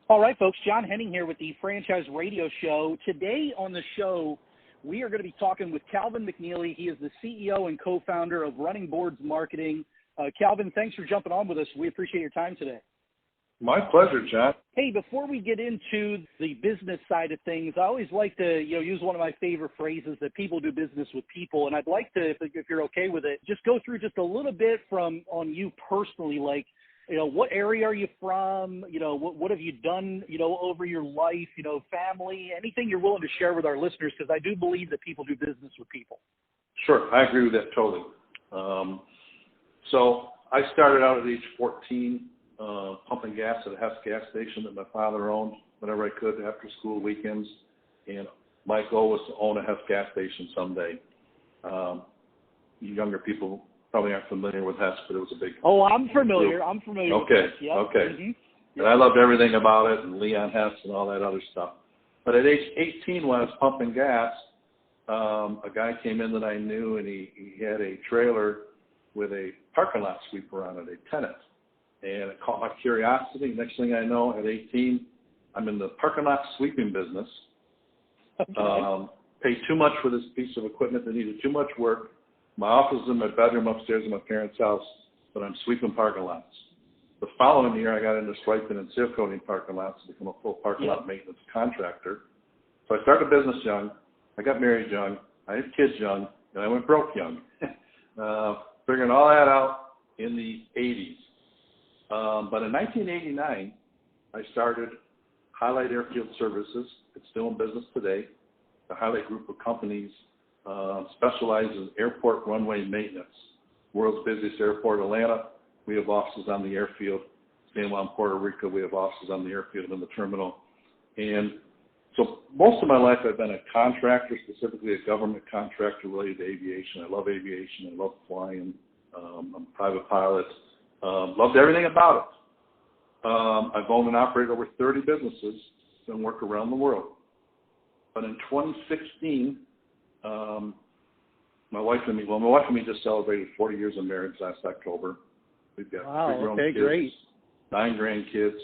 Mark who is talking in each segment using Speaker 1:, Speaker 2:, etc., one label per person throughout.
Speaker 1: All right, folks, John Henning here with the Franchise Radio Show. Today on the show, we are going to be talking with Calvin McNeely. He is the CEO and co-founder of Runningboards Marketing. Calvin, thanks for jumping on with us. We appreciate your time today.
Speaker 2: My pleasure, John.
Speaker 1: Hey, before we get into the business side of things, I always like to use one of my favorite phrases that people do business with people, and I'd like to, if you're okay with it, just go through just a little bit on you personally, like, what area are you from? What have you done, over your life, family, anything you're willing to share with our listeners, because I do believe that people do business with people.
Speaker 2: Sure. I agree with that totally. So I started out at age 14 pumping gas at a Hess gas station that my father owned whenever I could after school weekends. And my goal was to own a Hess gas station someday. Younger people probably aren't familiar with Hess, but it was a big...
Speaker 1: Oh, I'm familiar. I'm familiar with Hess. Yep.
Speaker 2: Okay.
Speaker 1: Mm-hmm. Yep.
Speaker 2: And I loved everything about it, and Leon Hess and all that other stuff. But at age 18, when I was pumping gas, a guy came in that I knew, and he had a trailer with a parking lot sweeper on it, a tenant. And it caught my curiosity. Next thing I know, at 18, I'm in the parking lot sweeping business.
Speaker 1: Okay.
Speaker 2: Paid too much for this piece of equipment that needed too much work. My office is in my bedroom upstairs in my parents' house, but I'm sweeping parking lots. The following year, I got into striping and seal coating parking lots to become a full parking lot maintenance contractor. So I started a business young. I got married young. I had kids young, and I went broke young. Figuring all that out in the 80s. But in 1989, I started Highlight Airfield Services. It's still in business today. The Highlight group of companies specializes in airport runway maintenance. World's busiest airport, Atlanta, we have offices on the airfield. San Juan, Puerto Rico, we have offices on the airfield and the terminal. And so most of my life I've been a contractor, specifically a government contractor related to aviation. I love aviation. I love flying. I'm a private pilot. Loved everything about it. I've owned and operated over 30 businesses and work around the world. But in 2016, my wife and me just celebrated 40 years of marriage last October. We've got 3 grown kids,
Speaker 1: great.
Speaker 2: 9 grandkids,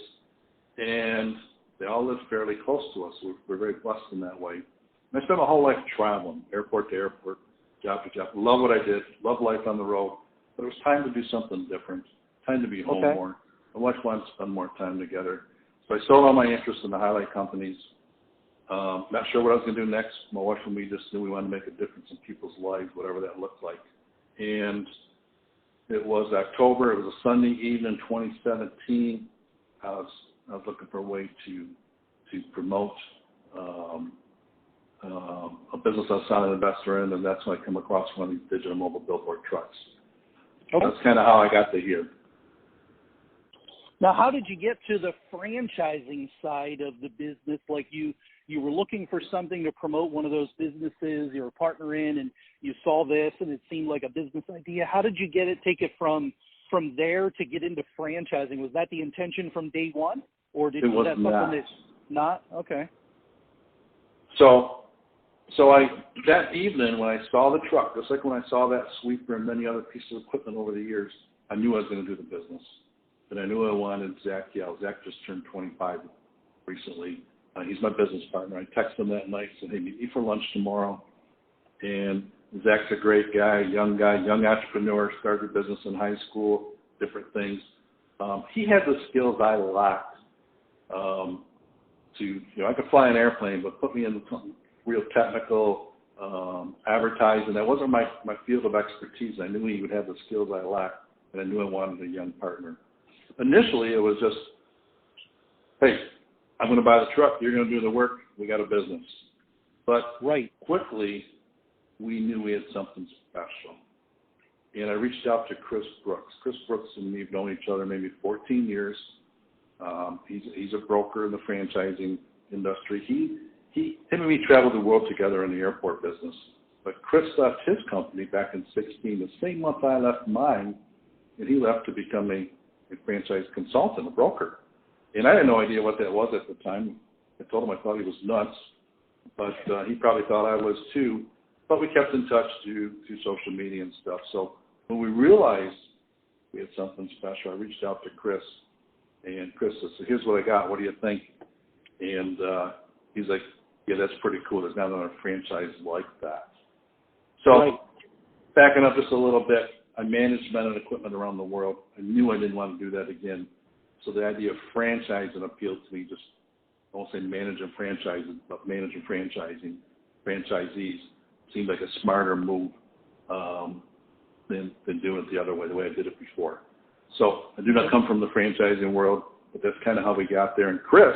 Speaker 2: and they all live fairly close to us. We're very blessed in that way. And I spent my whole life traveling, airport to airport, job to job. Love what I did, love life on the road, but it was time to do something different, time to be home more. My wife wanted to spend more time together. So I sold all my interest in the Highlight companies. Not sure what I was going to do next. My wife and me just knew we wanted to make a difference in people's lives, whatever that looked like. And it was October. It was a Sunday evening, 2017. I was looking for a way to promote a business I was an investor in, and that's when I come across one of these digital mobile billboard trucks. Okay. That's kind of how I got to here.
Speaker 1: Now, how did you get to the franchising side of the business? Like you were looking for something to promote one of those businesses you were a partner in, and you saw this, and it seemed like a business idea. How did you take it from there to get into franchising? Was that the intention from day one, or did you have something that's not? Okay.
Speaker 2: So that evening when I saw the truck, just like when I saw that sweeper and many other pieces of equipment over the years, I knew I was going to do the business. And I knew I wanted Zach Yell. Zach just turned 25 recently. He's my business partner. I texted him that night, said, hey, meet me for lunch tomorrow. And Zach's a great guy, young entrepreneur, started a business in high school, different things. He had the skills I lacked I could fly an airplane, but put me into something real technical, advertising. That wasn't my field of expertise. I knew he would have the skills I lacked, and I knew I wanted a young partner. Initially, it was just, hey, I'm going to buy the truck. You're going to do the work. We got a business. But quickly, we knew we had something special. And I reached out to Chris Brooks. Chris Brooks and me have known each other maybe 14 years. He's a broker in the franchising industry. Him and me traveled the world together in the airport business. But Chris left his company back in 2016, the same month I left mine, and he left to become a franchise consultant, a broker. And I had no idea what that was at the time. I told him I thought he was nuts, but he probably thought I was too. But we kept in touch through social media and stuff. So when we realized we had something special, I reached out to Chris, And Chris says, so here's what I got. What do you think? And he's like, yeah, that's pretty cool. There's not another franchise like that. So
Speaker 1: right.
Speaker 2: Backing up just a little bit, I managed men and equipment around the world. I knew I didn't want to do that again. So the idea of franchising appealed to me. Just, I won't say managing franchises, but managing franchisees seemed like a smarter move than doing it the other way, the way I did it before. So I do not come from the franchising world, but that's kind of how we got there. And Chris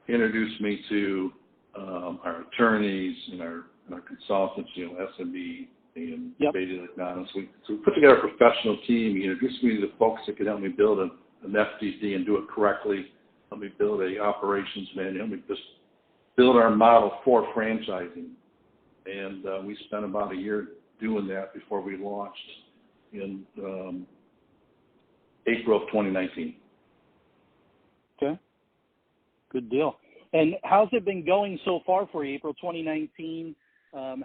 Speaker 2: introduced me to our attorneys and our consultants, SME and Beatty Economics. So we put together a professional team. He introduced me to the folks that could help me build an FDD and do it correctly. Help me build a operations manual. Help me just build our model for franchising. And we spent about a year doing that before we launched in April of 2019.
Speaker 1: Okay. Good deal. And how's it been going so far for you, April 2019?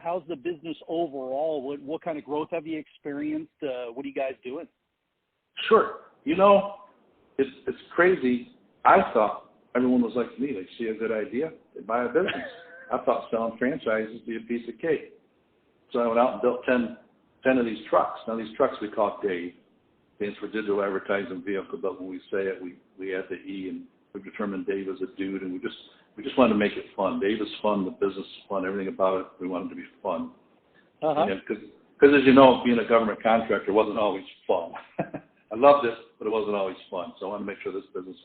Speaker 1: How's the business overall? What kind of growth have you experienced? What are you guys doing?
Speaker 2: Sure. It's crazy. I thought everyone was like me. They see a good idea, they buy a business. I thought selling franchises would be a piece of cake. So I went out and built 10 of these trucks. Now, these trucks we call Dave. Stands for Digital Advertising Vehicle, but when we say it, we add the E, and we've determined Dave is a dude, and we just wanted to make it fun. Dave is fun, the business is fun, everything about it, we wanted to be fun. Because as you know, being a government contractor wasn't always fun. I loved it, but it wasn't always fun. So I wanted to make sure this business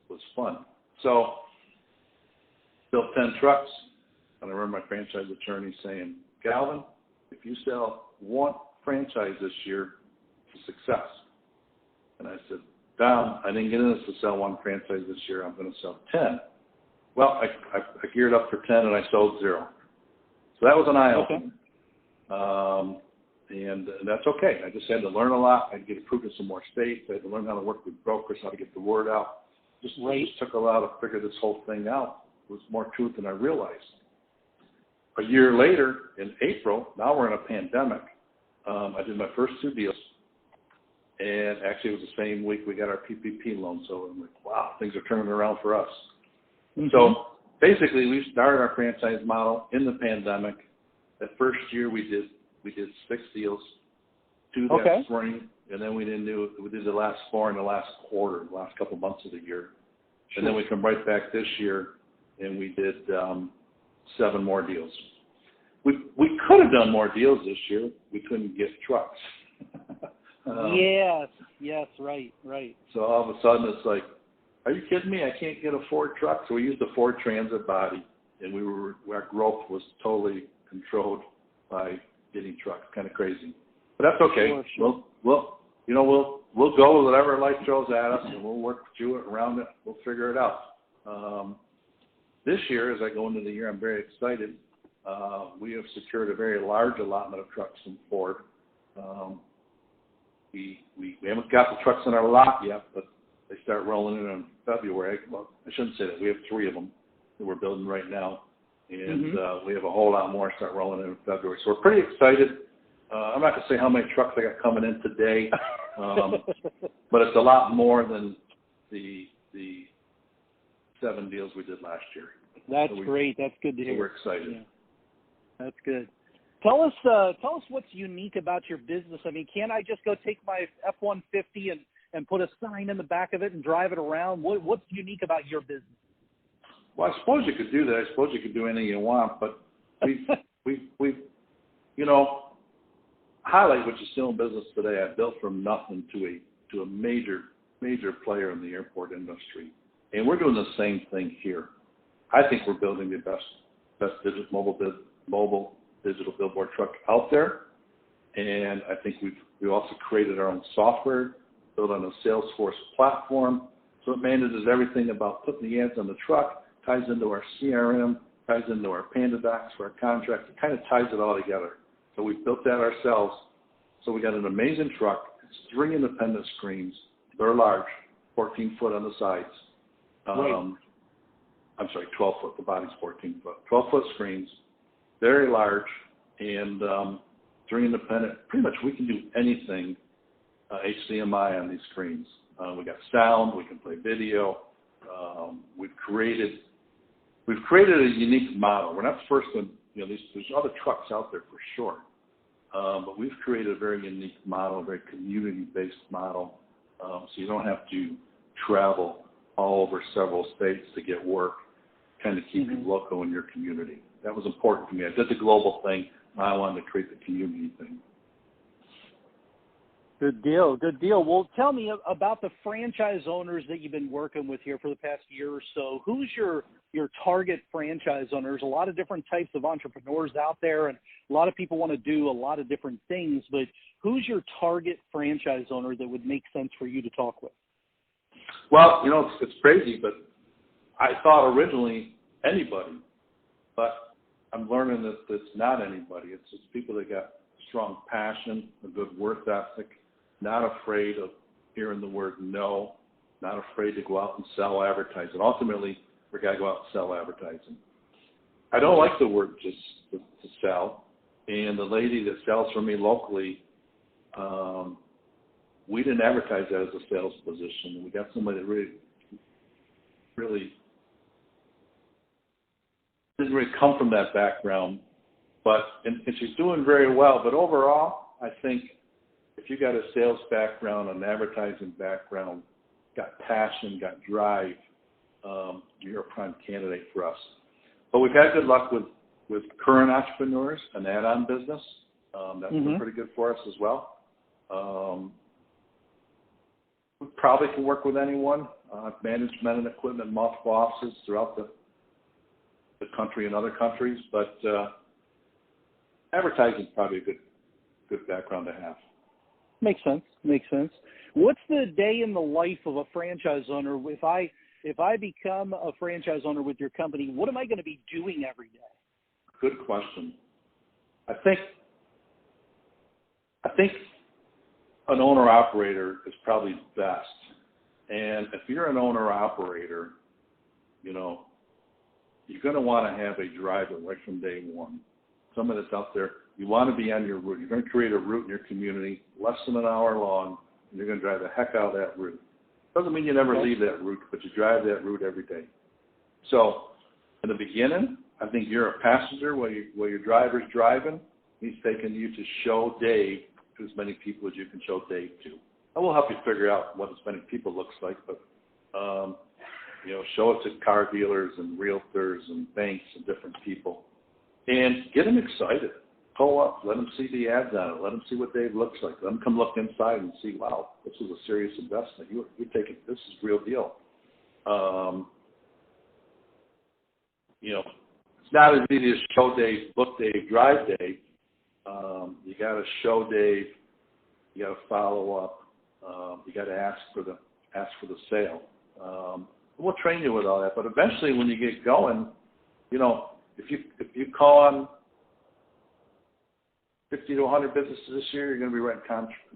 Speaker 2: was fun. So built 10 trucks, and I remember my franchise attorney saying, Galvin, if you sell one franchise this year, it's a success. And I said, Don, I didn't get in this to sell one franchise this year. I'm going to sell 10. Well, I geared up for 10 and I sold 0. So that was an eye-opener. Okay. And that's okay. I just had to learn a lot. I had to get approved in some more states. I had to learn how to work with brokers, how to get the word out. It just took a while to figure this whole thing out. There was more to it than I realized. A year later, in April, now we're in a pandemic, I did my first 2 deals. And actually, it was the same week we got our PPP loan. So I'm like, wow, things are turning around for us. Mm-hmm. So basically, we started our franchise model in the pandemic. That first year, we did 6 deals, 2 that spring, and then we did the last 4 in the last quarter, the last couple months of the year. Sure. And then we come right back this year, and we did 7 more deals. We could have done more deals this year. We couldn't get trucks. Yes, right. So all of a sudden it's like, are you kidding me? I can't get a Ford truck. So we used a Ford Transit body, and our growth was totally controlled by getting trucks. Kind of crazy, but that's okay. Sure. We'll go with whatever life throws at us, and we'll work through it, around it. We'll figure it out. This year, as I go into the year, I'm very excited. We have secured a very large allotment of trucks from Ford. We haven't got the trucks in our lot yet, but they start rolling in February. Well, I shouldn't say that. We have 3 of them that we're building right now, and we have a whole lot more start rolling in February. So we're pretty excited. I'm not going to say how many trucks I got coming in today, but it's a lot more than the 7 deals we did last year.
Speaker 1: That's great. That's good to hear.
Speaker 2: So we're excited.
Speaker 1: Yeah. That's good. Tell us what's unique about your business. I mean, can't I just go take my F-150 and put a sign in the back of it and drive it around? What's unique about your business?
Speaker 2: Well, I suppose you could do that. I suppose you could do anything you want, but we've Highlight, which is still in business today, I built from nothing to a major player in the airport industry, and we're doing the same thing here. I think we're building the best digital mobile digital billboard truck out there, and I think we also created our own software built on a Salesforce platform, so it manages everything about putting the ads on the truck, ties into our CRM, ties into our Panda Docs for our contracts. It kind of ties it all together. So we built that ourselves. So we got an amazing truck. It's 3 independent screens. They're large, 14 foot on the sides. I'm sorry, 12 foot. The body's 14 foot. 12 foot screens, very large, and 3 independent. Pretty much we can do anything HDMI on these screens. We got sound. We can play video. We've created a unique model. We're not the first one. There's other trucks out there for sure, but we've created a very unique model, a very community-based model. So you don't have to travel all over several states to get work. Kind of keep you local in your community. That was important to me. I did the global thing. Now I wanted to create the community thing.
Speaker 1: Good deal. Good deal. Well, tell me about the franchise owners that you've been working with here for the past year or so. Who's your target franchise owners? A lot of different types of entrepreneurs out there, and a lot of people want to do a lot of different things, but who's your target franchise owner that would make sense for you to talk with?
Speaker 2: Well, it's crazy, but I thought originally anybody, but I'm learning that it's not anybody. It's just people that got strong passion, a good work ethic, not afraid of hearing the word no, not afraid to go out and sell advertising. Ultimately, we got to go out and sell advertising. I don't like the word just to sell. And the lady that sells for me locally, we didn't advertise that as a sales position. We got somebody that really didn't really come from that background, and she's doing very well. But overall, I think if you got a sales background, an advertising background, got passion, got drive, you're a prime candidate for us. But we've had good luck with current entrepreneurs, an add-on business. That's been pretty good for us as well. We probably can work with anyone. I've managed men and equipment, multiple offices throughout the country and other countries, but advertising is probably a good background to have.
Speaker 1: Makes sense. What's the day in the life of a franchise owner? If I become a franchise owner with your company, what am I going to be doing every day?
Speaker 2: Good question. I think an owner-operator is probably best. And if you're an owner-operator, you're going to want to have a driver right from day one. Someone that's out there, you want to be on your route. You're going to create a route in your community, less than an hour long, and you're going to drive the heck out of that route. Doesn't mean you never leave that route, but you drive that route every day. So in the beginning, I think you're a passenger while your driver's driving. He's taking you to show Dave to as many people as you can show Dave to. And we'll help you figure out what as many people looks like, but show it to car dealers and realtors and banks and different people. And get them excited. Pull up. Let them see the ads on it. Let them see what Dave looks like. Let them come look inside and see, wow, this is a serious investment. You're taking, this is real deal. It's not as easy as show Dave, look Dave, drive Dave. You got to show Dave. You got to follow up. You got to ask for the sale. We'll train you with all that, but eventually, when you get going, if you call on 50 to 100 businesses this year, you're going to be writing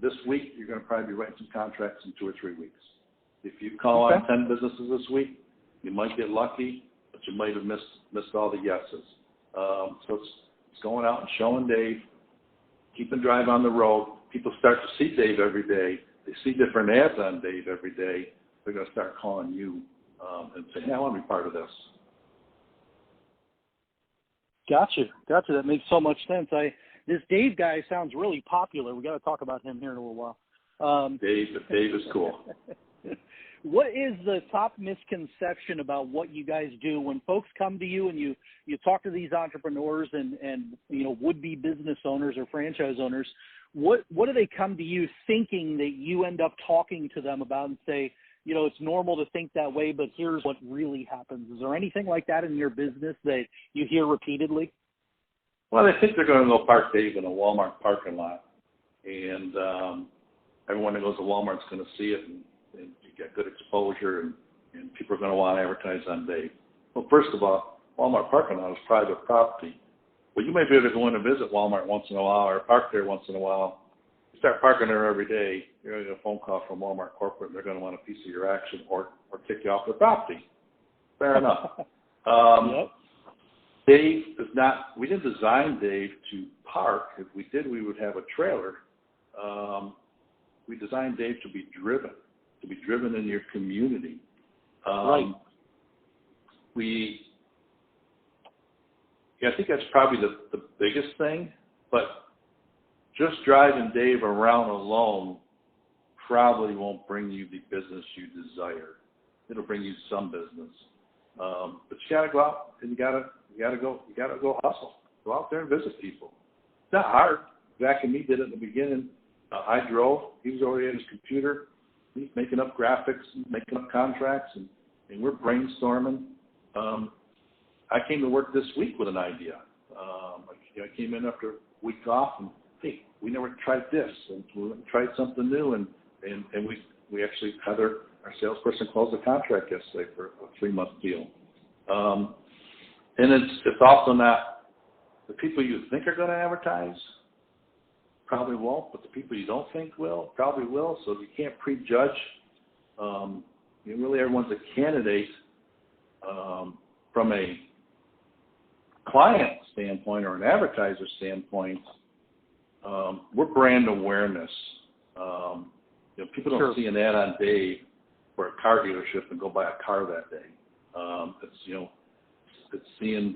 Speaker 2: this week. You're going to probably be writing some contracts in 2 or 3 weeks. If you call on 10 businesses this week, you might get lucky, but you might have missed all the yeses. So it's going out and showing Dave, keeping drive on the road. People start to see Dave every day. They see different ads on Dave every day. They're going to start calling you and say, hey, I want to be part of this.
Speaker 1: Gotcha. That makes so much sense. This Dave guy sounds really popular. We got to talk about him here in a little while.
Speaker 2: Dave is cool.
Speaker 1: What is the top misconception about what you guys do when folks come to you and you talk to these entrepreneurs and would-be business owners or franchise owners? What do they come to you thinking that you end up talking to them about and say, it's normal to think that way, but here's what really happens? Is there anything like that in your business that you hear repeatedly?
Speaker 2: Well, I think they're going to go park Dave in a Walmart parking lot, and everyone that goes to Walmart's going to see it, and you get good exposure, and people are going to want to advertise on Dave. Well, first of all, Walmart parking lot is private property. Well, you may be able to go in and visit Walmart once in a while or park there once in a while. You start parking there every day, you're going to get a phone call from Walmart corporate, and they're going to want a piece of your action or kick you off the property. Fair enough.
Speaker 1: Yep.
Speaker 2: Dave is not, we didn't design Dave to park. If we did, we would have a trailer. We designed Dave to be driven. to be driven in your community.
Speaker 1: Right.
Speaker 2: I think that's probably the biggest thing, but just driving Dave around alone probably won't bring you the business you desire. It'll bring you some business. But you gotta go out and you gotta go hustle. Go out there and visit people. It's not hard. Zach and me did it in the beginning. I drove. He was already at his computer. He's making up graphics, making up contracts, and we're brainstorming. I came to work this week with an idea. I came in after a week off, and hey, we never tried this, and we tried something new, and we actually had our salesperson close the contract yesterday for a 3-month deal. And it's also not the people you think are going to advertise probably won't, but the people you don't think will probably will. So you can't prejudge. Really, everyone's a candidate from a client standpoint or an advertiser standpoint. We're brand awareness. People don't see an ad on Dave for a car dealership and go buy a car that day. It's seeing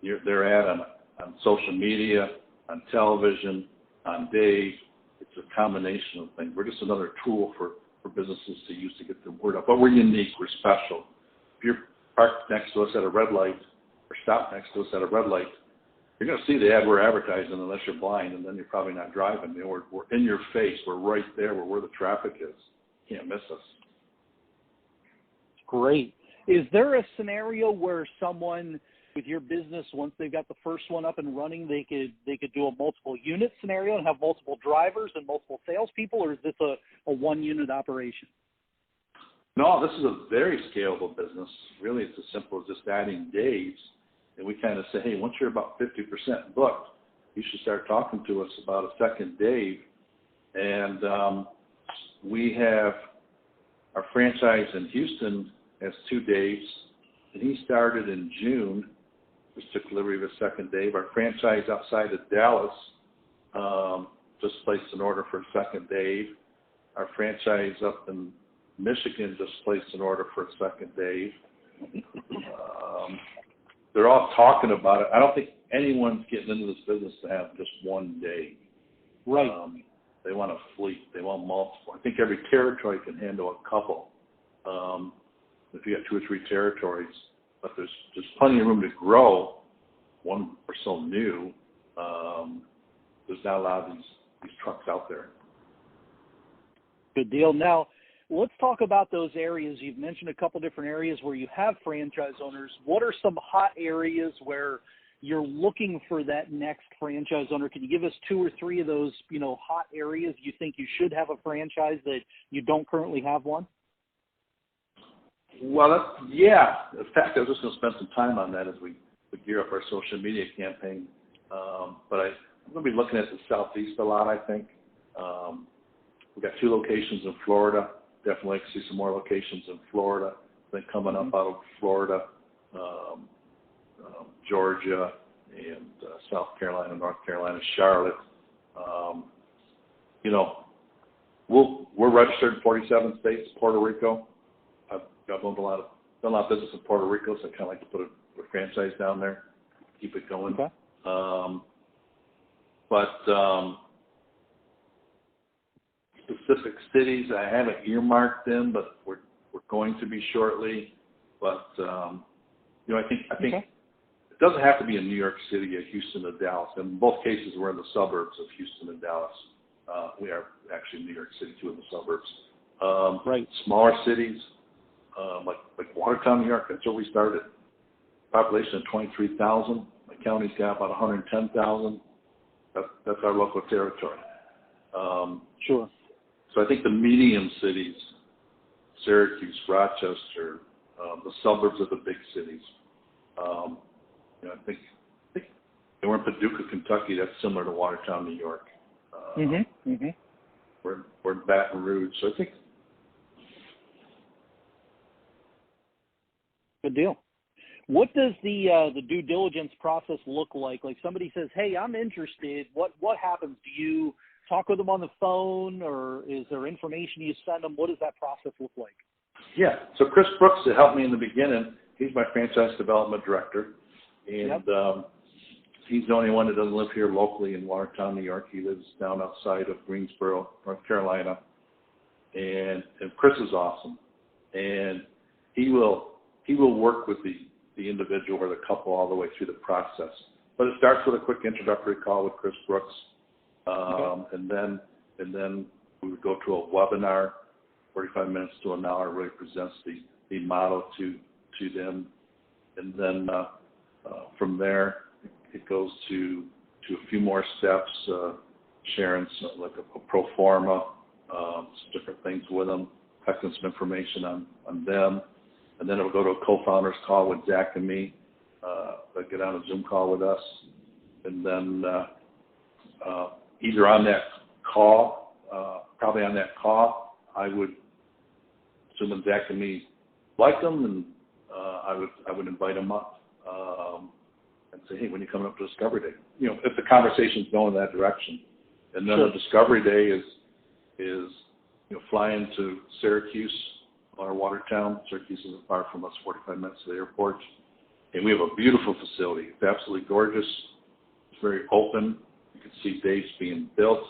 Speaker 2: their ad on social media, on television, on Dave. It's a combination of things. We're just another tool for businesses to use to get the word out. But we're unique. We're special. If you're parked next to us at a red light or stopped next to us at a red light, you're going to see the ad we're advertising unless you're blind, and then you're probably not driving. We're in your face. We're right there where the traffic is. You can't miss us.
Speaker 1: Great. Is there a scenario where someone with your business, once they've got the first one up and running, they could do a multiple unit scenario and have multiple drivers and multiple salespeople, or is this a one unit operation?
Speaker 2: No, this is a very scalable business. Really, it's as simple as just adding days. And we kind of say, hey, once you're about 50% booked, you should start talking to us about a second Dave. And we have our franchise in Houston has 2 Daves, and he started in June. Just took delivery of a second Dave. Our franchise outside of Dallas just placed an order for a second Dave. Our franchise up in Michigan just placed an order for a second Dave. They're all talking about it. I don't think anyone's getting into this business to have just one day.
Speaker 1: Right.
Speaker 2: They want a fleet. They want multiple. I think every territory can handle a couple. If you got 2 or 3 territories, but there's plenty of room to grow. One or so new. There's not a lot of these trucks out there.
Speaker 1: Good deal. Now, let's talk about those areas. You've mentioned a couple different areas where you have franchise owners. What are some hot areas where you're looking for that next franchise owner? Can you give us 2 or 3 of those, hot areas you think you should have a franchise that you don't currently have one?
Speaker 2: Well, yeah. In fact, I was just going to spend some time on that as we gear up our social media campaign. But I'm going to be looking at the Southeast a lot, I think. We've got 2 locations in Florida. Definitely like to see some more locations in Florida. I think coming up out of Florida, Georgia, and South Carolina, North Carolina, Charlotte. We're registered in 47 states, Puerto Rico. I've done a lot of business in Puerto Rico, so I kind of like to put a franchise down there, keep it going.
Speaker 1: Okay.
Speaker 2: Specific cities I haven't earmarked them, but we're going to be shortly. But I think
Speaker 1: okay.
Speaker 2: It doesn't have to be in New York City or Houston or Dallas. In both cases, we're in the suburbs of Houston and Dallas. We are actually in New York City too, in the suburbs.
Speaker 1: Right.
Speaker 2: Smaller cities, like Watertown, New York. That's where we started. Population of 23,000. My county's got about 110,000. That's our local territory.
Speaker 1: Sure.
Speaker 2: So I think the medium cities, Syracuse, Rochester, the suburbs of the big cities. I think we're in Paducah, Kentucky. That's similar to Watertown, New York. We're in Baton Rouge. So I think.
Speaker 1: Good deal. What does the due diligence process look like? Like somebody says, "Hey, I'm interested." What happens? Do you talk with them on the phone, or is there information you send them? What does that process look like?
Speaker 2: Yeah. So Chris Brooks, that helped me in the beginning, he's my franchise development director. And he's the only one that doesn't live here locally in Watertown, New York. He lives down outside of Greensboro, North Carolina. And Chris is awesome. And he will work with the individual or the couple all the way through the process. But it starts with a quick introductory call with Chris Brooks. And then we would go to a webinar, 45 minutes to an hour, really presents the model to them. And then from there, it goes to a few more steps, sharing like a pro forma, some different things with them, collecting some information on them. And then it will go to a co-founders call with Zach and me. They'll get on a Zoom call with us. And then either on that call, probably on that call, I would, assuming Zach and me like them, and I would invite them up and say, hey, when you coming up to Discovery Day? You know, if the conversation's going in that direction. And then the Discovery Day is flying to Syracuse or Watertown. Syracuse isn't far from us, 45 minutes to the airport. And we have a beautiful facility. It's absolutely gorgeous. It's very open. You can see days being built.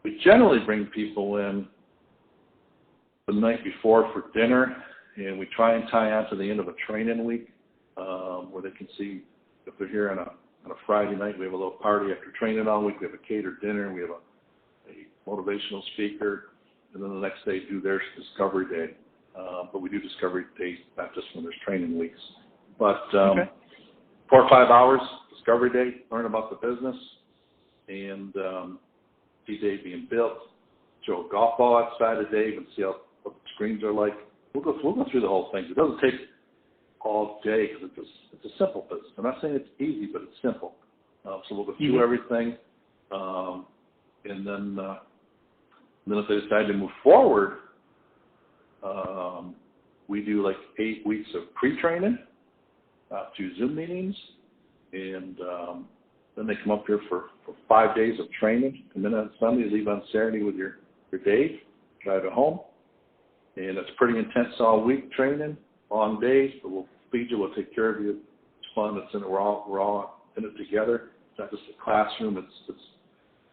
Speaker 2: We generally bring people in the night before for dinner, and we try and tie on to the end of a training week where they can see if they're here on a Friday night. We have a little party after training all week. We have a catered dinner. We have a motivational speaker, and then the next day do their Discovery Day. But we do Discovery Days not just when there's training weeks. But 4 or 5 hours, Discovery Day, learn about the business, and see Dave being built, show a golf ball outside of Dave and see what the screens are like. We'll go through the whole thing. It doesn't take all day because it's a simple business. I'm not saying it's easy, but it's simple. So we'll go through everything, and then if they decide to move forward, we do like 8 weeks of pre-training, 2 Zoom meetings, and then they come up here for 5 days of training. Come in on Sunday, leave on Saturday with your Dave, drive it home. And it's pretty intense all week training, long days, but we'll feed you, we'll take care of you. It's fun. It's in it. We're all in it together. It's not just a classroom. It's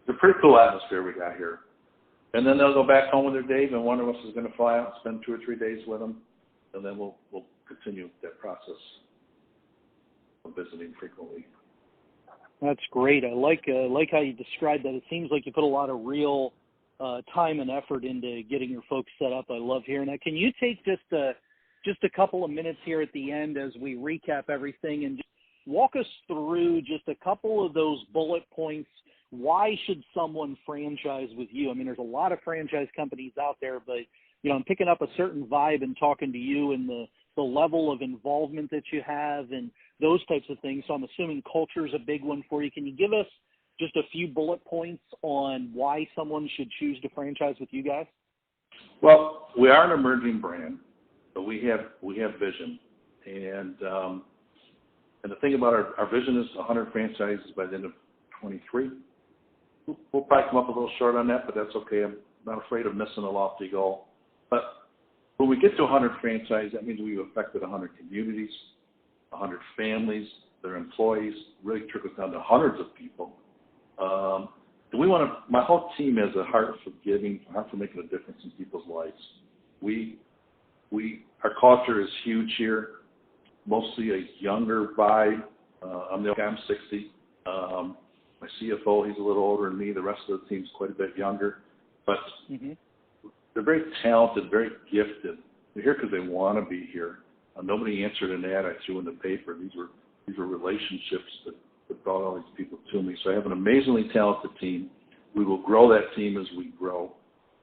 Speaker 2: a pretty cool atmosphere we got here. And then they'll go back home with their Dave, and one of us is going to fly out and spend 2 or 3 days with them, and then we'll continue that process of visiting frequently.
Speaker 1: That's great. I like how you described that. It seems like you put a lot of real time and effort into getting your folks set up. I love hearing that. Can you take just a couple of minutes here at the end as we recap everything and just walk us through just a couple of those bullet points? Why should someone franchise with you? I mean, there's a lot of franchise companies out there, but I'm picking up a certain vibe and talking to you and the level of involvement that you have and those types of things. So I'm assuming culture is a big one for you. Can you give us just a few bullet points on why someone should choose to franchise with you guys?
Speaker 2: Well, we are an emerging brand, but we have vision, and the thing about our vision is 100 franchises by the end of 23. We'll probably come up a little short on that, but that's okay. I'm not afraid of missing a lofty goal. But when we get to 100 franchises, that means we've affected 100 communities, 100 families, their employees, really trickles down to hundreds of people. And my whole team has a heart for giving, a heart for making a difference in people's lives. Our culture is huge here, mostly a younger vibe. I'm 60. My CFO, he's a little older than me. The rest of the team's quite a bit younger. But they're very talented, very gifted. They're here because they want to be here. Nobody answered an ad I threw in the paper. These were relationships that brought all these people to me. So I have an amazingly talented team. We will grow that team as we grow.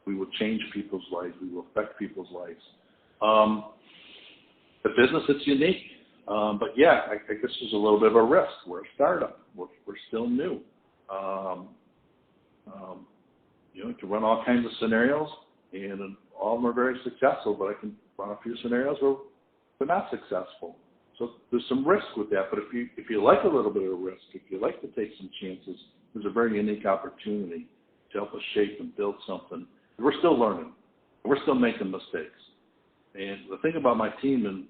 Speaker 2: We will change people's lives. We will affect people's lives. The business, it's unique. But yeah, I guess there's a little bit of a risk. We're a startup. We're still new. To run all kinds of scenarios, and all of them are very successful, but I can run a few scenarios where we're not successful. So there's some risk with that. But if you like a little bit of risk, if you like to take some chances, is a very unique opportunity to help us shape and build something. We're still learning. We're still making mistakes. And the thing about my team and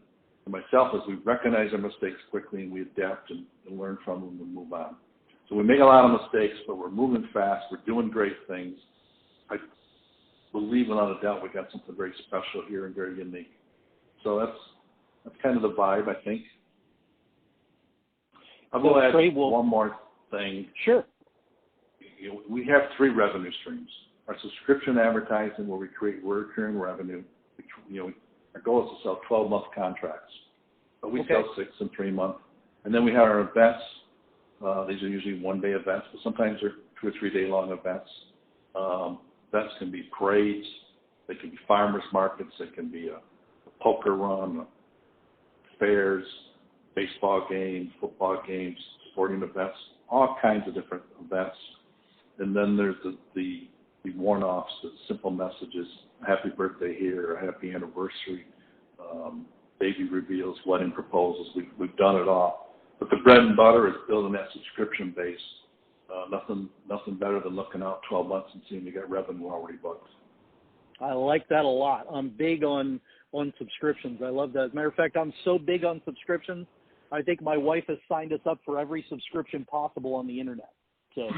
Speaker 2: myself is we recognize our mistakes quickly and we adapt and learn from them and move on. So we make a lot of mistakes, but we're moving fast. We're doing great things. I believe without a doubt we got something very special here and very unique. So that's kind of the vibe, I think. I'll go add one more thing.
Speaker 1: Sure.
Speaker 2: We have 3 revenue streams. Our subscription advertising, where we create recurring revenue. Our goal is to sell 12-month contracts, but we sell 6 and 3 month. And then we have our events. These are usually one-day events, but sometimes they're 2 or 3 day long events. Events can be parades. They can be farmers markets. They can be a poker run, fairs, baseball games, football games, sporting events, all kinds of different events. And then there's the one-offs, the simple messages, happy birthday here, a happy anniversary, baby reveals, wedding proposals. We've done it all. But the bread and butter is building that subscription base. Nothing better than looking out 12 months and seeing you got revenue already booked.
Speaker 1: I like that a lot. I'm big on subscriptions. I love that. As a matter of fact, I'm so big on subscriptions, I think my wife has signed us up for every subscription possible on the internet. So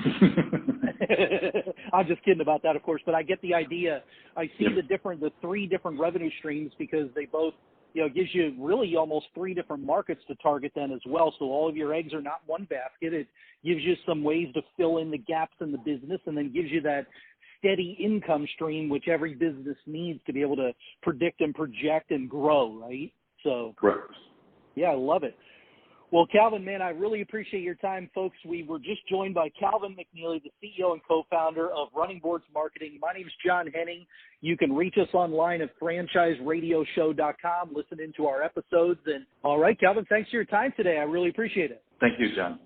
Speaker 1: I'm just kidding about that, of course, but I get the idea. I see the 3 different revenue streams because they both, gives you really almost 3 different markets to target then as well. So all of your eggs are not one basket. It gives you some ways to fill in the gaps in the business and then gives you that steady income stream, which every business needs to be able to predict and project and grow, right? So,
Speaker 2: correct.
Speaker 1: Yeah, I love it. Well, Calvin, man, I really appreciate your time, folks. We were just joined by Calvin McNeely, the CEO and co-founder of Runningboards Marketing. My name is John Henning. You can reach us online at franchiseradioshow.com, listen into our episodes. And all right, Calvin, thanks for your time today. I really appreciate it.
Speaker 2: Thank you, John.